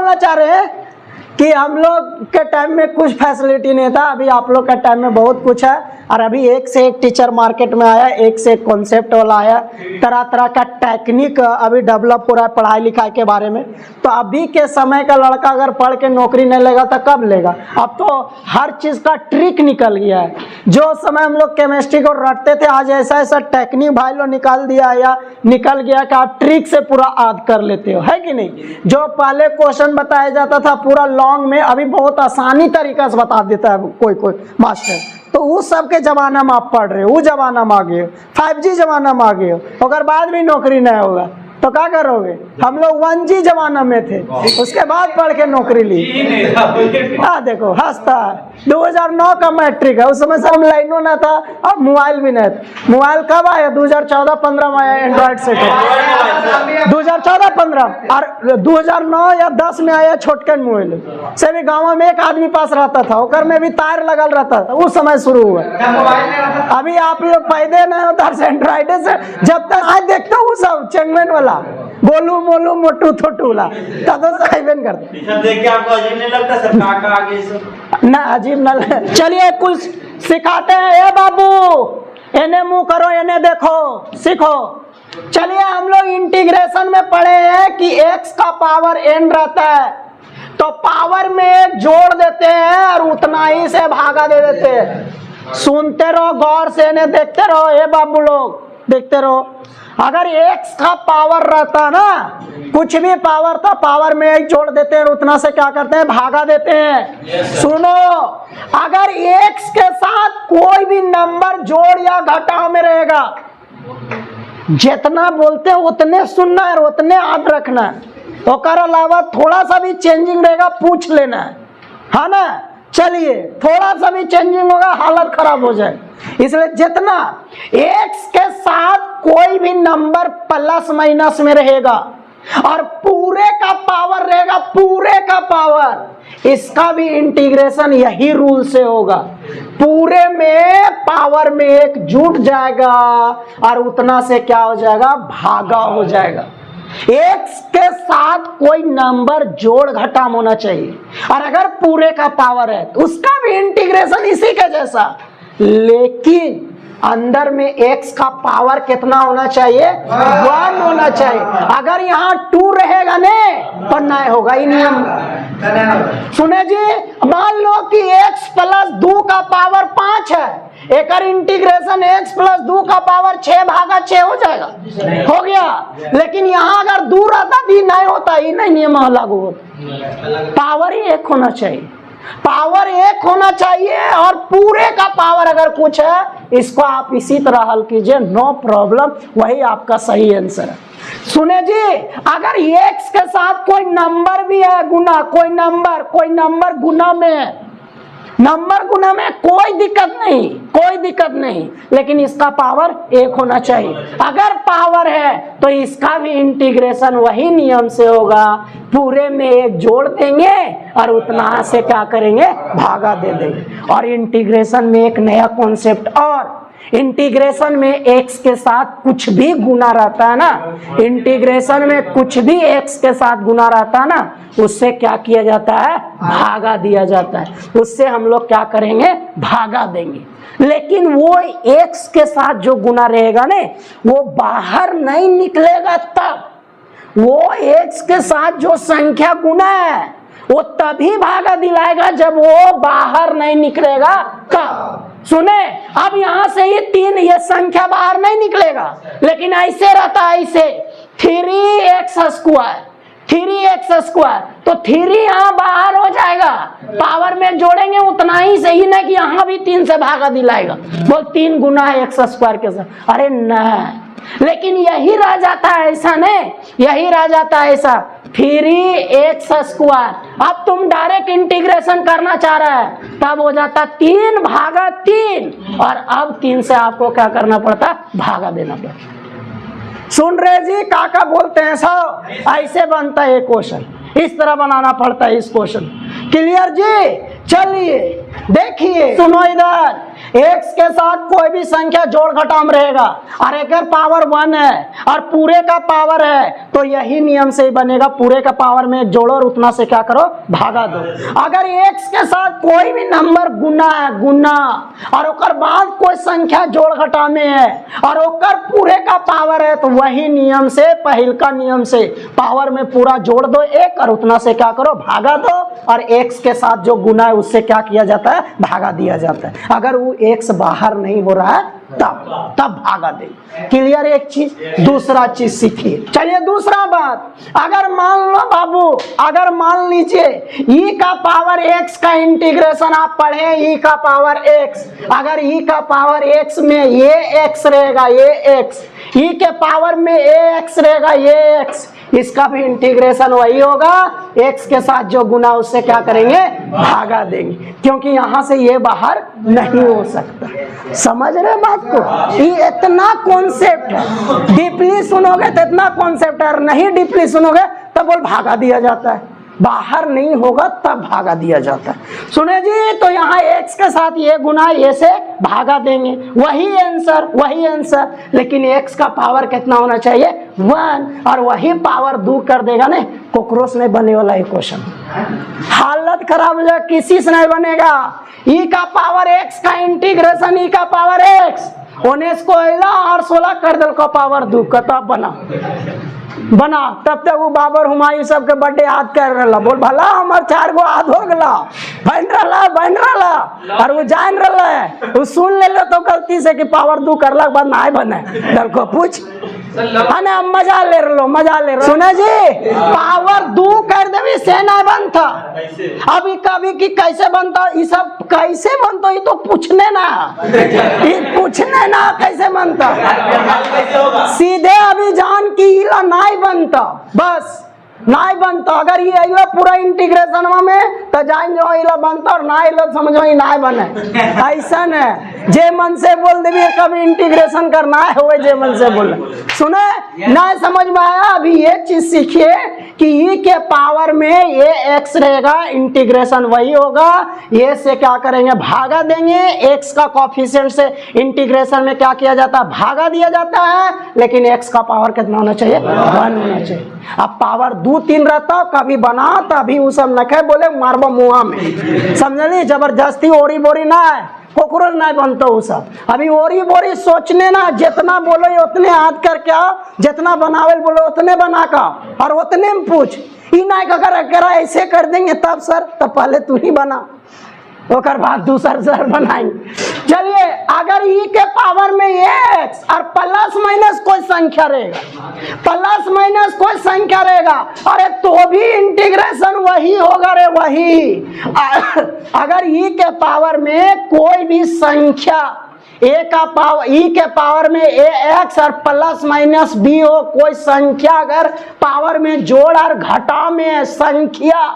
बोलना चाह रहे हैं कि हम लोग के टाइम में कुछ फैसिलिटी नहीं था, अभी आप लोग के टाइम में बहुत कुछ है। और अभी एक से एक टीचर मार्केट में आया, एक से एक कॉन्सेप्ट वाला आया, तरह तरह का टेक्निक अभी डेवलप हो रहा है पढ़ाई लिखाई के बारे में। तो अभी के समय का लड़का अगर पढ़ के नौकरी नहीं लेगा तो कब लेगा? अब तो हर चीज़ का ट्रिक निकल गया है। जो समय हम लोग केमिस्ट्री को रटते थे, आज ऐसा ऐसा टेक्निक भाई लोग निकाल दिया या निकल गया कि आप ट्रिक से पूरा याद कर लेते हो, है कि नहीं? जो पहले क्वेश्चन बताया जाता था पूरा लॉन्ग में, अभी बहुत आसानी तरीका से बता देता है कोई मास्टर। तो उस सब के जमाना में आप पढ़ रहे हो, वो जमाना में आ गए हो, 5G जमाना में आ गए हो, अगर बाद भी नौकरी नहीं होगा तो क्या करोगे? हम लोग 1G जमाना में थे, उसके बाद पढ़ के नौकरी ली। देखो हंसता है। 2009 का मैट्रिक है, उस समय सब लाइनों ना था और मोबाइल भी नहीं था। मोबाइल कब आया? 2014-15 में आया एंड्रॉइड सेट। 2014-15 और 2009 या 10 में आया छोटकन मोबाइल से भी गाँव में एक आदमी पास रहता था, ओकर में भी तार लगल रहता था, उस समय शुरू हुआ। अभी आप लोग पैदे नहीं होता एंड्रॉइड से, जब तक आज देखते हो सब चेंगमैन वाला गोलू मोलू मोटू थोटूला तब तो साइबन करते देख के आपको अजीब नहीं लगता सर? काका आगे सब ना अजीब ना। चलिए कुछ सिखाते हैं। ए बाबू इन्हें मुंह करो, इन्हें देखो, सीखो। चलिए हम लोग इंटीग्रेशन में पढ़े हैं कि x का पावर n रहता है तो पावर में एक जोड़ देते हैं और उतना ही से भागा दे देते हैं। सुनते रहो गौर से, इन्हें देखते रहो। ए बाबू लोग देखते रहो। अगर x का पावर रहता ना, कुछ भी पावर था, पावर में एक जोड़ देते हैं, उतना से क्या करते हैं? भागा देते हैं। सुनो, अगर x के साथ कोई भी नंबर जोड़ या घटाव में रहेगा, जितना बोलते हैं उतने सुनना है, उतने याद रखना है। और अलावा थोड़ा सा भी चेंजिंग रहेगा पूछ लेना है ना? चलिए थोड़ा सा भी चेंजिंग होगा हालत खराब हो जाए। इसलिए जितना x के साथ कोई भी नंबर प्लस माइनस में रहेगा और पूरे का पावर रहेगा, पूरे का पावर, इसका भी इंटीग्रेशन यही रूल से होगा। पूरे में पावर में एक जुट जाएगा और उतना से क्या हो जाएगा? भागा हो जाएगा। x के साथ कोई नंबर जोड़ घटाव होना चाहिए, और अगर पूरे का पावर है तो उसका भी इंटीग्रेशन इसी के जैसा, लेकिन अंदर में x का पावर कितना होना चाहिए? 1 होना चाहिए। अगर यहाँ 2 रहेगा ने तो नहीं होगा ही नियम। सुने जी, मान लो कि x प्लस 2 का पावर 5 है, एक इंटीग्रेशन x प्लस 2 का पावर 6/6 हो जाएगा, हो गया। लेकिन यहाँ अगर 2 रहता भी नहीं होता, ही नहीं नियम लागू होता। पावर ही 1 होना चाहिए, पावर 1 होना चाहिए, और पूरे का पावर अगर कुछ है, इसको आप इसी तरह हल कीजिए, नो प्रॉब्लम, वही आपका सही आंसर है। सुने जी, अगर x के साथ कोई नंबर भी है गुना, कोई नंबर गुना में, नंबर गुना में कोई दिक्कत नहीं, कोई दिक्कत नहीं, लेकिन इसका पावर 1 होना चाहिए। अगर पावर है तो इसका भी इंटीग्रेशन वही नियम से होगा, पूरे में 1 जोड़ देंगे और उतना से क्या करेंगे? भागा दे देंगे। और इंटीग्रेशन में एक नया कॉन्सेप्ट, और इंटीग्रेशन में x के साथ कुछ भी गुना रहता है ना, इंटीग्रेशन में कुछ भी x के साथ गुना रहता है ना, उससे क्या किया जाता है? भागा दिया जाता है। उससे हम लोग क्या करेंगे? भागा देंगे। लेकिन वो x के साथ जो गुना रहेगा ने, वो बाहर नहीं निकलेगा। तब वो x के साथ जो संख्या गुना है वो तभी भागा दिलाएगा जब वो बाहर नहीं निकलेगा। कब? सुने, अब यहां से ये 3, ये संख्या बाहर नहीं निकलेगा, लेकिन ऐसे रहता है, ऐसे 3x², 3x², तो 3 यहाँ बाहर हो जाएगा, पावर में जोड़ेंगे उतना ही सही, ना कि यहाँ भी 3 से भागा दिलाएगा, बोल 3 गुना है x² के साथ। अरे न, लेकिन यही रह जाता है ऐसा, नहीं यही रह जाता है ऐसा 3x²। अब तुम डायरेक्ट इंटीग्रेशन करना चाह रहा है, तब हो जाता 3/3, और अब 3 से आपको क्या करना पड़ता? भागा देना पड़ता। सुन रहे जी, काका बोलते हैं सब ऐसे बनता है ये क्वेश्चन, इस तरह बनाना पड़ता है इस क्वेश्चन। क्लियर जी? चलिए देखिए, सुनो इधर, एक्स के साथ कोई भी संख्या जोड़ घटाव में रहेगा और एक पावर 1 है और पूरे का पावर है, तो यही नियम से ही बनेगा, पूरे का पावर में एक जोड़ो और उतना से क्या करो, भागा दो। अगर एक्स के साथ कोई भी नंबर गुना है, गुना, और ओकर बाद कोई संख्या जोड़ घटाव में है और ओकर पूरे का पावर है, तो वही नियम से, पहिल का नियम से पावर में पूरा जोड़ दो एक और उतना से क्या करो, भागा दो, और एक्स के साथ जो गुना है उससे क्या किया जाता है, भागा दिया जाता है। अगर वो एक्स बाहर नहीं हो रहा है तब भागा दे। क्लियर एक चीज। दूसरा चीज सीखिए। चलिए दूसरा बात, अगर मान लो बाबू, अगर मान लीजिए ई का पावर एक्स का इंटीग्रेशन आप पढ़े, ई का पावर एक्स, अगर ई का पावर एक्स में ये एक्स रहेगा, ये एक्स, ई के पावर में ए एक्स रहेगा, ये एक्स, इसका भी इंटीग्रेशन वही होगा, एक्स के साथ जो गुना उससे क्या करेंगे, भागा देंगे, क्योंकि यहां से ये बाहर नहीं हो सकता। समझ रहे बात को? ये इतना कॉन्सेप्ट है, डीपली सुनोगे तो इतना कॉन्सेप्ट है, नहीं डीपली सुनोगे तब बोल भागा दिया जाता है, बाहर नहीं होगा तब भागा दिया जाता है। सुने जी, तो यहाँ एक्स के साथ ये गुना ये से भागा देंगे, वही आंसर, वही आंसर, लेकिन एक्स का पावर कितना होना चाहिए, 1, और वही पावर 2 कर देगा ना, कॉकरोच नहीं बने वाला ये क्वेश्चन, हालत खराब हो जाए, किसी से नहीं बनेगा। ई का पावर एक्स का इंटीग्रेशन ई का पावर एक्स 19 को 11 और 16 कर दल का पावर 2 का, तब बना तब तक वो बाबर हुमायूं सब के बर्थडे याद कर रहा, बोल भला हमार 4 गो याद हो गला, बन रहा और वो जान रहा है, वो सुन ले लो तो गलती से कि पावर 2 करला के बाद ना बने, दल को पूछ अने मजा ले रहा। सुने जी, पावर 2 कर देवी से ना बनता, अभी कभी कि कैसे बनता, ये सब कैसे बनता, ये तो पूछने ना कैसे बनता, सीधे अभी जान की इला नहीं बनता, बस नहीं बनता। अगर ये इला पूरा इंटीग्रेशन में तो जान जो इला बनता और ना इला समझो ही ना बने, ऐसा है। जे मन से बोल देवी कभी इंटीग्रेशन करना है वो जे मन से बोल, सुने ना समझ में आया। अभी ये चीज सीखिए कि ई के पावर में ये एक्स रहेगा, इंटीग्रेशन वही होगा, ये से क्या करेंगे, भागा देंगे, एक्स का कोएफिशिएंट से इंटीग्रेशन में क्या किया जाता है, भागा दिया जाता है, लेकिन एक्स का पावर कितना होना चाहिए, 1 होना चाहिए। अब पावर 2-3 रहता कभी बना, तभी वो सब नखे बोले मारबो मुआ में, समझली, जबरदस्ती ओरी बोरी ना है, कोकरोच नहीं बनता वो सब। अभी ओरी बोरी सोचने ना, जितना बोलो उतने याद करके आओ, जितना बनावे बोलो उतने बना का, और उतने में पूछ, ई ना अगर ऐसे कर देंगे तब सर, तब पहले तू ही बना, ओकर बाद दूसर सर बनाएंगे। चलिए, अगर ई के पावर में एक्स और प्लस माइनस कोई संख्या रहेगा, प्लस माइनस कोई संख्या रहेगा, अरे तो भी इंटीग्रेशन वही होगा रे, वही। अगर ई के पावर में कोई भी संख्या ए का पावर, ई के पावर में ए एक्स और प्लस माइनस बी हो, कोई संख्या अगर पावर में जोड़ और घटाव में संख्या,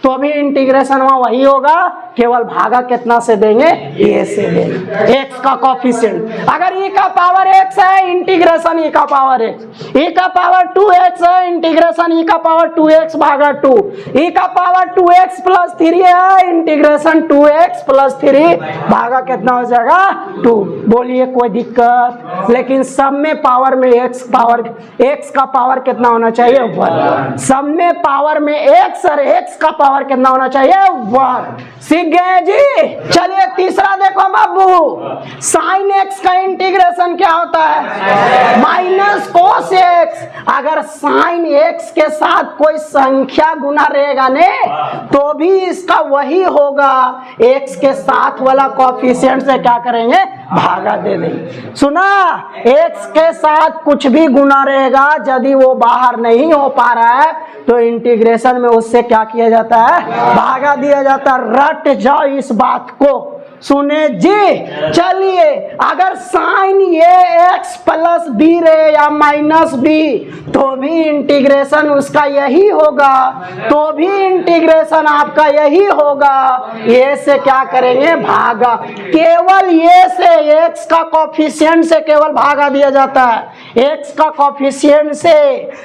तो भी इंटीग्रेशन वही होगा, केवल भागा कितना से देंगे, ए से देंगे, एक्स का कोएफिशिएंट। अगर ई का पावर एक्स है, इंटीग्रेशन ई का पावर एक्स, ई का पावर 2x है, इंटीग्रेशन ई का पावर 2x भागा 2, ई का पावर 2x प्लस 3 है, इंटीग्रेशन 2x प्लस 3 भागा कितना हो जाएगा, 2। बोलिए कोई दिक्कत? लेकिन सब में पावर में एक्स का पावर कितना होना चाहिए, 1। सब में पावर में एक्स और एक्स का पावर कितना होना चाहिए, 1। सीख गए जी। चलिए तीसरा देखो बाबू, साइन एक्स का इंटीग्रेशन क्या होता है, माइनस कोस एक्स। अगर साइन एक्स के साथ कोई संख्या गुना रहेगा ने, तो भी इसका वही होगा, एक्स के साथ वाला कोएफिशिएंट से क्या करेंगे, भागा दे देंगे। सुना, एक्स के साथ कुछ भी गुना रहेगा, यदि वो बाहर नहीं हो पा रहा है तो इंटीग्रेशन में उससे क्या किया जाता है, भागा दिया जाता है। रट जाओ इस बात को, सुने जी। चलिए, अगर साइन ये एक्स प्लस बी रहे या माइनस बी, तो भी इंटीग्रेशन उसका यही होगा, तो भी इंटीग्रेशन आपका यही होगा। ये से क्या करेंगे, भागा, केवल ये से एक्स का कोएफिशिएंट से केवल भागा दिया जाता है, एक्स का कोएफिशिएंट से,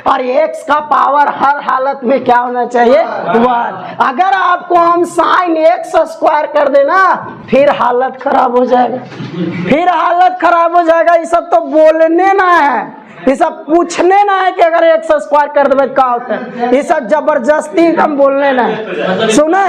और एक्स का पावर हर हालत में क्या होना चाहिए, 1। अगर आपको हम साइन एक्स स्क्वायर कर देना, फिर फिर हालत खराब हो जाएगा, फिर हालत खराब हो जाएगा। ये सब तो बोलने ना है, ये सब पूछने ना है कि अगर एक्स स्क्वायर कर देवे क्या होता है। ये सब जबरदस्ती एकदम बोलने ना है। सुने,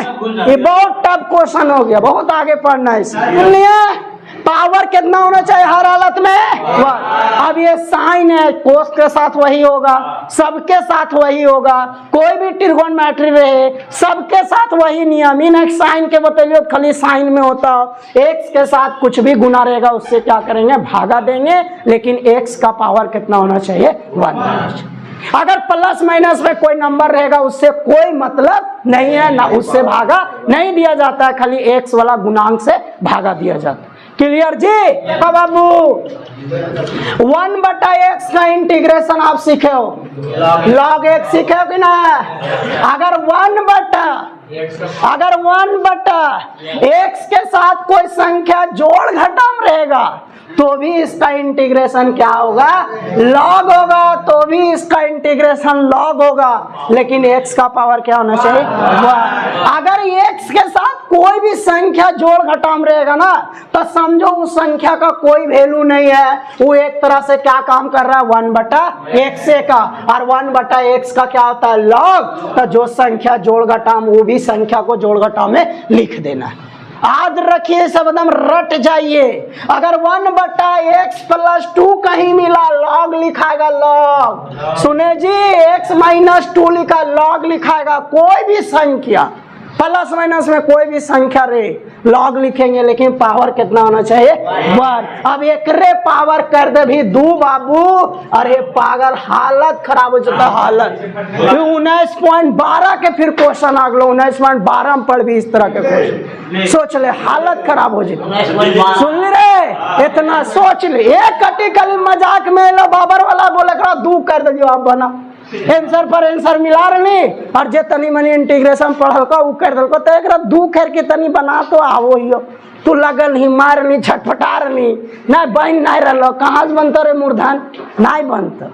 ये बहुत टफ क्वेश्चन हो गया, बहुत आगे पढ़ना है इसलिए। पावर कितना होना चाहिए हर हालत में? 1। अब ये साइन है, कोस के साथ वही होगा, सबके साथ वही होगा, कोई भी ट्रिगोनोमेट्री रहे सबके साथ वही नियम। इन एक साइन के बतलिए खाली साइन में होता, एक्स के साथ कुछ भी गुना रहेगा उससे क्या करेंगे, भागा देंगे। लेकिन एक्स का पावर कितना होना चाहिए? 1। अगर प्लस माइनस में कोई नंबर रहेगा उससे कोई मतलब नहीं है, ना उससे भागा नहीं दिया जाता है, खाली एक्स वाला गुणांक से भागा दिया जाता है। क्लियर जी? देखो बाबू, 1/x का इंटीग्रेशन आप सीखे हो, log x सीखे हो कि ना? अगर 1/x के साथ कोई संख्या जोड़ घटाव रहेगा तो भी इसका इंटीग्रेशन क्या होगा? log होगा। तो भी इसका इंटीग्रेशन log होगा। लेकिन x का पावर क्या होना चाहिए? 1। अगर x के साथ कोई भी संख्या जोड़ घटाव रहेगा ना तो समझो उस संख्या का कोई वैल्यू नहीं है, वो एक तरह से क्या काम कर रहा है? 1/x का। और 1/x का क्या होता है? log। तो जो संख्या जोड़ घटाव वो भी संख्या को जोड़ घटाव में लिख देना है। याद रखिए, सब एकदम रट जाइए। अगर 1/x + 2 कहीं मिला log लिखाएगा log। सुने जी, x - 2 लिखा log लिखाएगा। कोई भी संख्या प्लस माइनस में कोई भी संख्या रे log लिखेंगे, लेकिन पावर कितना होना चाहिए? 1। अब एक रे पावर कर दे भी 2 बाबू, अरे पागल, हालत खराब हो जाता है, हालत। 19.12 के फिर क्वेश्चन आ गलो, 19.12 में पढ़ भी इस तरह के क्वेश्चन, सोच ले हालत खराब हो जाती। सुन ली रे, इतना सोच ले। एक कटी कली मजाक में लो बाबर वाला बोले 2 कर दे जवाब बना, आंसर पर आंसर मिला रही, और जे तनी मनी इंटीग्रेशन पढ़ल का उ कर दलको तो एकरा 2 कर के तनी बना तो आवो हियो। तू लगल ही मार ली, छटपटा रही, ना बन नहीं रहो, कहाँ से बनता रे मूर्धन? नहीं बनता।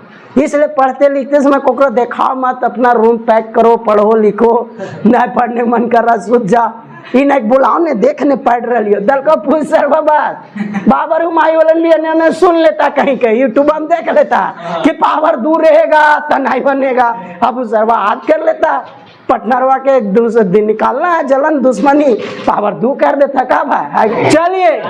इसलिए पढ़ते लिखते समय कोकरो देखाओ मत, अपना रूम पैक करो, पढ़ो लिखो। नहीं पढ़ने मन कर रहा सूझ जा, इन बुलाओ ने देखने पढ़ रही हो दल को पूछ सर बाबर माई वाले लिए सुन लेता, कहीं कहीं यूट्यूब में देख लेता कि पावर दूर रहेगा तो नहीं बनेगा। अब सरवा हाथ कर लेता, पटनरवा के एक दूसरे दिन निकालना है जलन दुश्मनी, पावर दू कर देता का भाई। चलिए,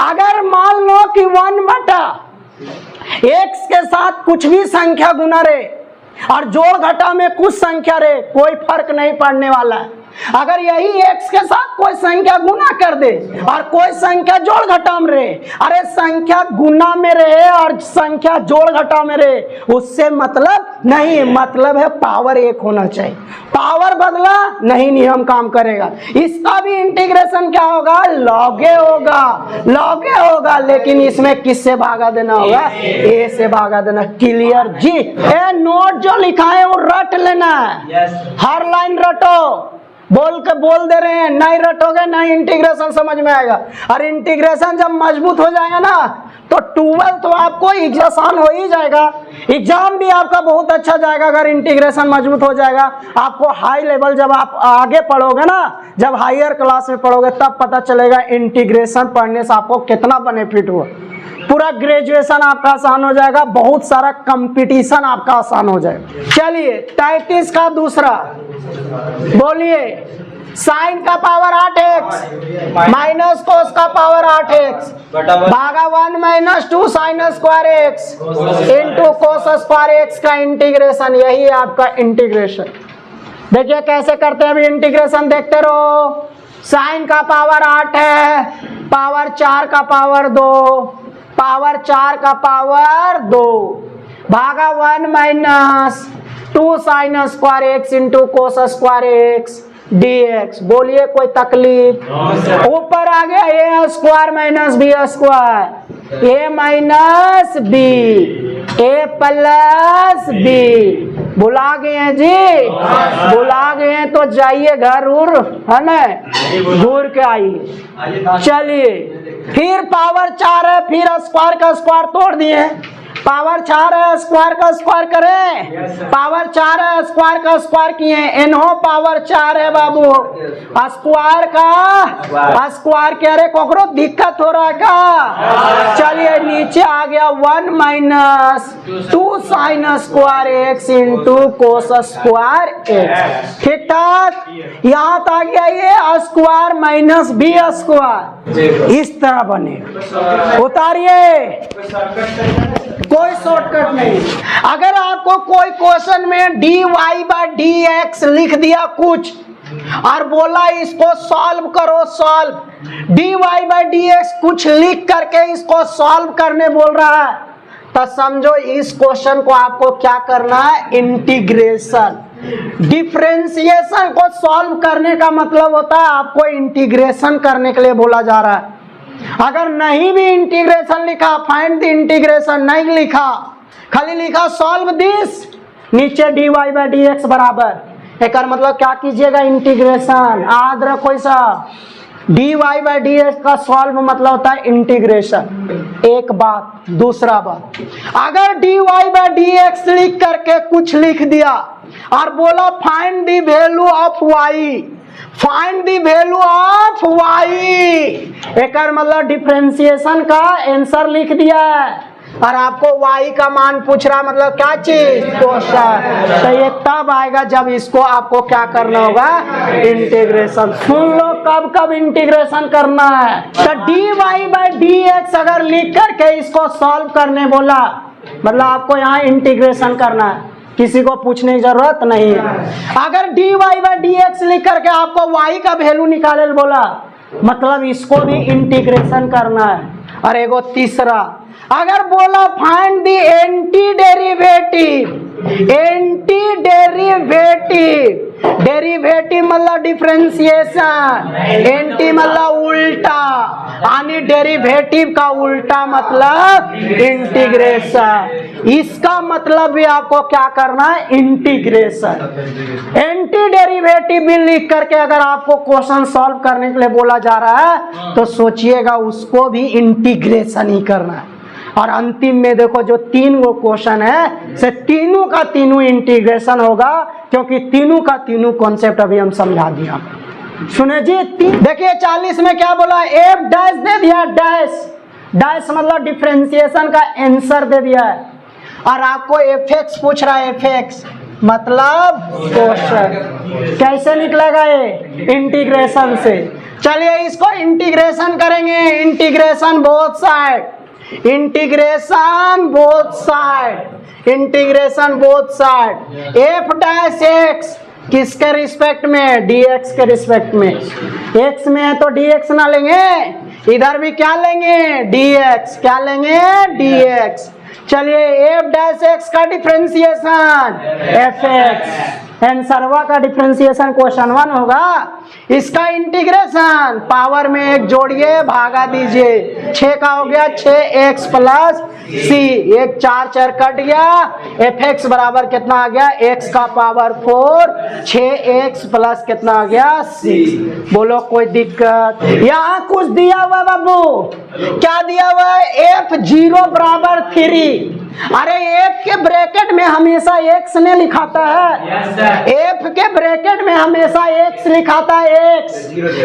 अगर मान लो कि 1/x के साथ कुछ भी संख्या गुना रे और जोड़ घटा में कुछ संख्या रे, कोई फर्क नहीं पड़ने वाला है। अगर यही x के साथ कोई संख्या गुना कर दे और कोई संख्या जोड़ घटा में रहे, अरे संख्या गुना में रहे और संख्या जोड़ घटा में रहे, उससे मतलब नहीं, मतलब है पावर 1 होना चाहिए। पावर बदला नहीं, नियम काम करेगा। इसका भी इंटीग्रेशन क्या होगा? लॉगे होगा, लॉगे होगा। लेकिन इसमें किससे भागा देना होगा? a से भागा देना। क्लियर जी? ए नोट जो लिखा है वो रट लेना है, हर लाइन रटो। बोल के बोल दे रहे हैं, नहीं रटोगे नहीं इंटीग्रेशन समझ में आएगा। और इंटीग्रेशन जब मजबूत हो जाएगा ना तो 12 तो आपको आसान हो ही जाएगा, एग्जाम भी आपका बहुत अच्छा जाएगा अगर इंटीग्रेशन मजबूत हो जाएगा। आपको हाई लेवल जब आप आगे पढ़ोगे ना, जब हायर क्लास में पढ़ोगे तब पता चलेगा इंटीग्रेशन पढ़ने से आपको कितना बेनिफिट हुआ। पूरा ग्रेजुएशन आपका आसान हो जाएगा, बहुत सारा कंपटीशन आपका आसान हो जाएगा। चलिए 33 का दूसरा बोलिए, साइन का पावर 8x माइनस कोस का पावर 8x भागा 1 - 2 sine square x into cos square x का इंटीग्रेशन। यही है आपका इंटीग्रेशन। देखिए कैसे करते हैं, अभी इंटीग्रेशन देखते रहो। साइन का पावर 8 है, पावर 4 का पावर 2, पावर 4 का पावर 2 भागा 1 - 2 sine square x into cos square x dx। बोलिए कोई तकलीफ? ऊपर आ गया a square minus b square, a minus b, a plus b। बुला गए हैं जी, बुला गए हैं तो जाइए घर उर, है ना, घूर के आइए। चलिए फिर पावर 4 है, फिर स्क्वायर का स्क्वायर तोड़ दिए, पावर 4 है, स्क्वायर का स्क्वायर करें। पावर 4 है, स्क्वायर का स्क्वायर किए, एनहो पावर 4 है बाबू, स्क्वायर का स्क्वायर कह रहे। कोकरो दिक्कत हो रहा है क्या? चलिए नीचे आ गया 1 minus 2 sine square x into cos square x. ठीक ठाक, यहाँ तक आ गया ये स्क्वायर माइनस बी स्क्वायर, इस तरह बनेगा। उतारिए, कोई शॉर्टकट नहीं। अगर आपको कोई क्वेश्चन में dy बाय dx लिख दिया कुछ और बोला इसको सॉल्व करो, सॉल्व dy बाय dx कुछ लिख करके इसको सॉल्व करने बोल रहा है, तो समझो इस क्वेश्चन को आपको क्या करना है, इंटीग्रेशन। डिफरेंशिएशन को सॉल्व करने का मतलब होता है आपको इंटीग्रेशन करने के लिए बोला जा रहा है। अगर नहीं भी इंटीग्रेशन लिखा, फाइंड द इंटीग्रेशन नहीं लिखा, खाली लिखा सॉल्व दिस, नीचे dy बाय dx बराबर, एक मतलब क्या कीजिएगा, इंटीग्रेशन। याद रखो ऐसा, dy बाय dx का सॉल्व मतलब होता है इंटीग्रेशन। एक बात। दूसरा बात, अगर dy बाय dx लिख करके कुछ लिख दिया और बोला find the value of y, find the value of y, एक मतलब डिफरेंशिएशन का आंसर लिख दिया है और आपको y का मान पूछ रहा, मतलब क्या चीज, क्वेश्चन। तो ये तब आएगा जब इसको आपको क्या करना होगा, इंटीग्रेशन। सुन लो कब कब इंटीग्रेशन करना है। तो dy बाय dx अगर लिख करके इसको सॉल्व करने बोला, मतलब आपको यहाँ इंटीग्रेशन करना है, किसी को पूछने की जरूरत नहीं है। अगर dy बाय dx लिख करके आपको y का वैल्यू निकाले बोला, मतलब इसको भी इंटीग्रेशन करना है। और एगो तीसरा, अगर बोला find the anti derivative, anti derivative, derivative मतलब डिफरेंशिएशन, एंटी मतलब उल्टा, यानी डेरिवेटिव का उल्टा मतलब इंटीग्रेशन। इसका मतलब भी आपको क्या करना है, इंटीग्रेशन। एंटी डेरिवेटिव भी लिख करके अगर आपको क्वेश्चन सॉल्व करने के लिए बोला जा रहा है तो सोचिएगा उसको भी इंटीग्रेशन ही करना है। और अंतिम में देखो जो 3 गो क्वेश्चन है से तीनों का तीनों इंटीग्रेशन होगा, क्योंकि तीनों का तीनों कॉन्सेप्ट अभी हम समझा दिया। सुने जी, देखिए 40 में क्या बोला, एफ डैश दे दिया, डैश डैश मतलब डिफरेंशिएशन का आंसर दे दिया है और आपको एफ एक्स पूछ रहा है, एफ एक्स मतलब क्वेश्चन। कैसे निकलेगा ये, इंटीग्रेशन से। चलिए इसको इंटीग्रेशन करेंगे, integration both side, integration both side, integration both side. F dash x किसके रिस्पेक्ट में, dx के रिस्पेक्ट में। x में है तो dx ना लेंगे, इधर भी क्या लेंगे, dx, क्या लेंगे, dx। चलिए एफ डैश एक्स का डिफरेंशिएशन एफ एक्स, आंसरवा का डिफरेंशिएशन क्वेश्चन 1 होगा। इसका इंटीग्रेशन पावर में 1 जोड़िए, भागा दीजिए, 6 का हो गया 6x प्लस c, 1 4 4 कट गया, एफ एक्स बराबर कितना आ गया, x का पावर 4, 6x प्लस कितना आ गया, c। बोलो कोई दिक्कत? यहाँ कुछ दिया हुआ बाबू, क्या दिया हुआ है, f0 बराबर 3। अरे एफ के ब्रैकेट में हमेशा एक्स ने लिखाता है, एफ के ब्रैकेट में हमेशा एक्स लिखाता है, एक्स।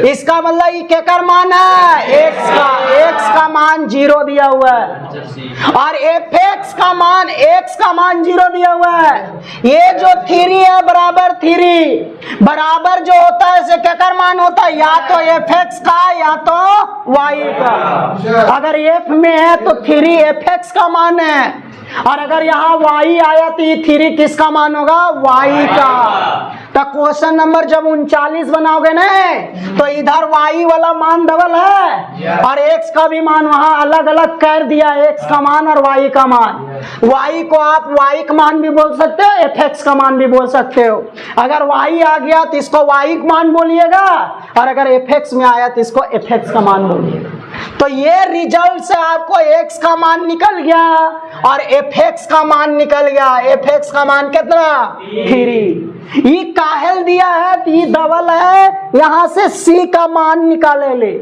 इसका मतलब ये केकर मान है, एक्स का मान 0 दिया हुआ है और एफ एक्स का मान, एक्स का मान 0 दिया हुआ है। ये जो 3 है बराबर 3, बराबर जो होता है इसे केकर मान होता है, या तो एफ एक्स का या तो वाई का। अगर एफ में है तो 3 एफ एक्स का मान है और अगर यहाँ y आया तो ये 3 किसका मान होगा, y का। तो क्वेश्चन नंबर जब 39 बनाओगे ना तो इधर y वाला मान डबल है और x का भी मान वहां अलग अलग कर दिया, x का मान और y का मान। y को आप y का मान भी बोल सकते हो, fx का मान भी बोल सकते हो। अगर y आ गया तो इसको y का मान बोलिएगा और अगर fx में आया तो इसको fx का मान बोलिएगा। तो ये रिजल्ट से आपको x का मान निकल गया और fx का मान निकल गया। fx का मान कितना, 3। ये काहेल दिया है तो ये डबल है, यहाँ से c का मान निकाले ले।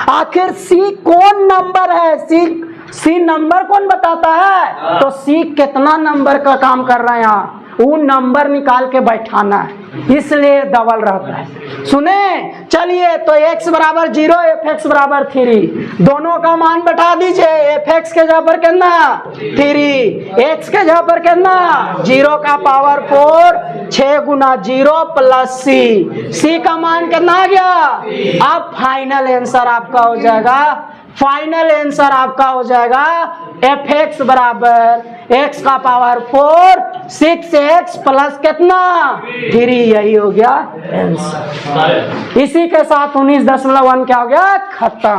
आखिर c कौन नंबर है, c सी नंबर कौन बताता है, तो सी कितना नंबर का काम कर रहा है यहाँ, वो नंबर निकाल के बैठाना है, इसलिए डबल रहता है। सुने, चलिए तो x बराबर 0, f(x) बराबर 3, दोनों का मान बैठा दीजिए। f(x) के जगह पर कितना 3, x के जगह पर कितना 0 का पावर 4, 6 गुना 0 प्लस c का मान कितना आ गया। अब फाइनल आंसर आपका हो जाएगा, फाइनल आंसर आपका हो जाएगा f(x) बराबर x का पावर 4, 6x प्लस कितना 3, यही हो गया आंसर। इसी के साथ 19.1 क्या हो गया, खत्म।